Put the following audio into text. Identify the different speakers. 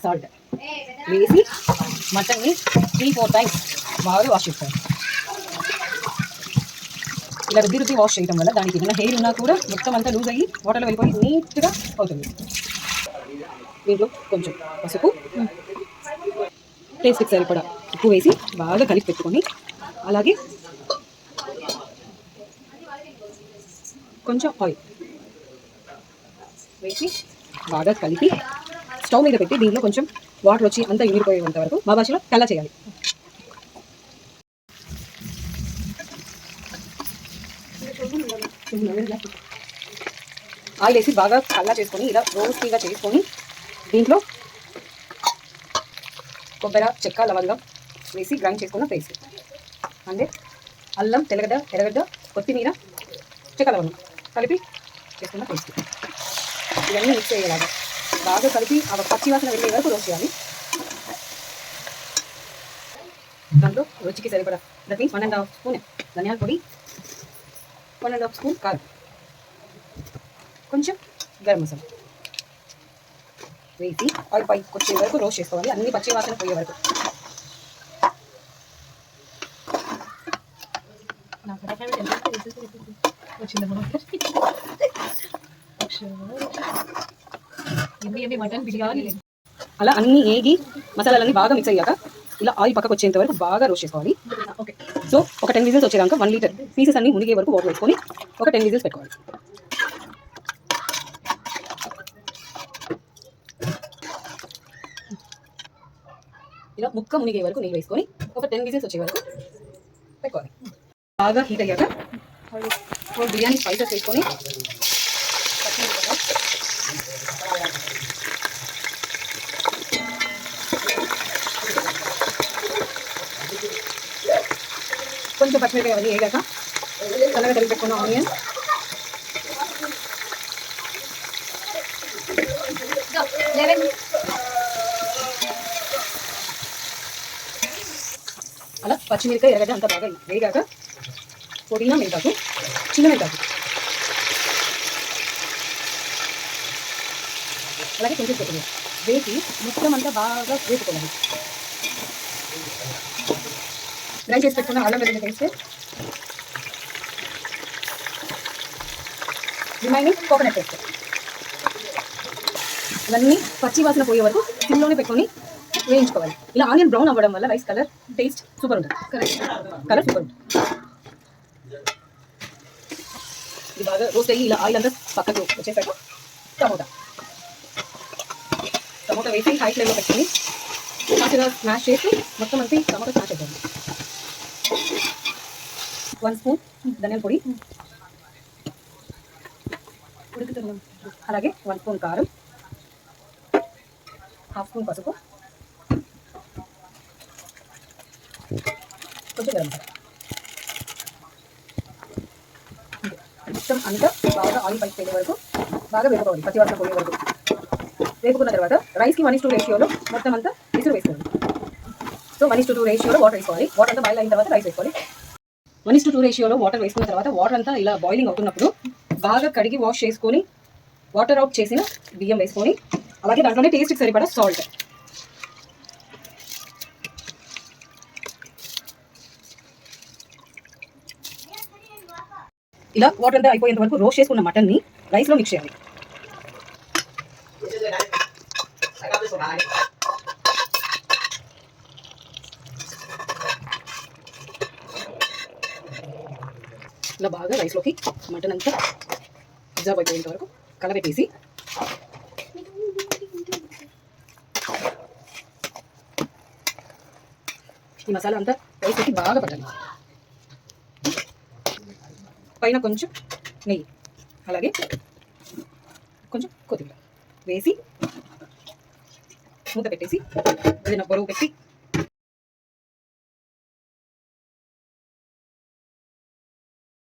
Speaker 1: Salt వేసి మటన్ని 3-4 times బాగా wash చేసుకోవాలి. ఇలా రుద్ది వాష్ చేయడం వల్ల దానికి ఏదైనా హెయిర్ ఉన్నా కూడా మొత్తం అంతా లూజ్ అయ్యి వాటర్లో వెళ్ళిపోయి నీట్గా అవుతుంది. దీంట్లో కొంచెం పసుపు, టేస్ట్కి సరిపడా ఉప్పు వేసి బాగా కలిపి పెట్టుకొని, అలాగే కొంచెం ఆయిల్ వేసి బాగా కలిపి స్టవ్ మీద పెట్టి దీంట్లో కొంచెం వాటర్ వచ్చి అంతా ఇమిరిపోయేంత వరకు మా భాషలో కల్లా చేయాలి. ఆయిల్ వేసి బాగా కల్లా చేసుకొని ఇలా రోస్టీగా చేసుకొని దీంట్లో కొబ్బరి, చెక్క, లవంగం వేసి గ్రైండ్ చేసుకున్న పేస్ట్, అంటే అల్లం, తెల్లగడ్డ, ఎర్రగడ్డ, కొత్తిమీర, చెక్క, లవంగం కలిపి చేసుకున్న పేస్ట్ ఇవన్నీ మిక్స్ అయ్యేలాగా బాగా కలిపి ఆ పచ్చి వాసన వెళ్ళే వరకు రోస్ట్ చేయాలి. దాంట్లో రుచికి సరిపడా దట్ మీన్స్ 1.5 స్పూన్ ధనియాల పొడి, 1.5 స్పూన్ కారం, కొంచెం గరం మసాలా వేసి ఆయిల్ పైకి వచ్చే వరకు రోస్ట్ చేసుకోవాలి. అన్ని పచ్చి వాసన పోయే వరకు. అలా అన్ని ఏగి మసాలాలన్నీ బాగా మిక్స్ అయ్యాక ఇలా ఆయిల్ పక్కకు వచ్చేంత వరకు బాగా రోస్ట్ చేసుకోవాలి. ఓకే, సో ఒక 10 విజిల్స్ వచ్చేదాకా 1 లీటర్ పీసెస్ అన్ని మునిగే వరకు వాటర్ వేసుకొని ఒక 10 విజిల్స్ పెట్టుకోవాలి. ఇలా ముక్క మునిగే వరకు నీళ్ళు వేసుకొని ఒక 10 విజిల్స్ వచ్చే వరకు పెట్టుకోవాలి. బాగా హీట్ అయ్యాక బిర్యానీ స్పైసెస్ వేసుకొని కొంచెం పచ్చిమిరపకాయ అవన్నీ వేగాక చల్లగా తరిగి పెట్టుకున్న ఆనియన్, అలా పచ్చిమిరపకాయ ఎర్రగడ్డ అంతా బాగా వేగాక పుదీనా, మెంతాకు, చిన్న మెంతాకు, అలాగే కొంచెం కొత్తిమీర వేసి మొత్తం అంతా బాగా వేసుకోవాలి. గ్రైండ్ చేసి పెట్టుకున్న అల్లం వెల్లుల్లి పేస్ట్, రిమైనింగ్ కోకోనట్ పేస్ట్ ఇవన్నీ పచ్చి వాసన పోయే వరకు సిమ్లోనే పెట్టుకొని వేయించుకోవాలి. ఇలా ఆనియన్ బ్రౌన్ అవ్వడం వల్ల రైస్ కలర్ టేస్ట్ సూపర్ ఉంటుంది. కలర్ సూపర్ ఉంటుంది. ఇది బాగా రోస్ట్ అయ్యి ఇలా ఆయిల్ అంతా పక్కకు వచ్చేసాక టమోటా వేసి హై ఫ్లేమ్లో పెట్టుకొని కాస్ట్గా స్మాష్ చేసి మొత్తం అంతా టమాటా స్మాష్ అయిపోయింది. 1 స్పూన్ ధనియాల పొడి, అలాగే 1 స్పూన్ కారం, 1/2 స్పూన్ పసుపు, కొంచెం గరం మసాలా మొత్తం అంతా బాగా ఆయిల్ పైకి పోయే వరకు బాగా వేపుకోవాలి. పచ్చివాసన పోయే వరకు వేపుకున్న తర్వాత రైస్కి 1:2 రేషియోలో మొత్తం అంతా విసురు వేసుకోవాలి. సో 1:2 రేషియోలో వాటర్ వేసుకోవాలి. వాటర్ అంతా బాయిల్ అయిన తర్వాత రైస్ వేసుకోవాలి. 1:2 రేషియోలో వాటర్ వేసుకున్న తర్వాత వాటర్ అంతా ఇలా బాయిలింగ్ అవుతున్నప్పుడు బాగా కడిగి వాష్ చేసుకొని వాటర్ అవుట్ చేసిన బియ్యం వేసుకొని, అలాగే దాంట్లోనే టేస్ట్కి సరిపడా సాల్ట్, ఇలా వాటర్ అంతా అయిపోయేంత వరకు రోస్ట్ చేసుకున్న మటన్ని రైస్లో మిక్స్ చేయాలి. ఇలా బాగా రైస్లోకి మటన్ అంతా అబ్జర్వ్ అయిపోయేంత వరకు కలబెట్టేసి ఈ మసాలా అంతా రైస్లోకి బాగా పట్టాలి. పైన కొంచెం నెయ్యి, అలాగే కొంచెం కొత్తిమీర వేసి మూత పెట్టేసి ఏదైనా బరువు పెట్టి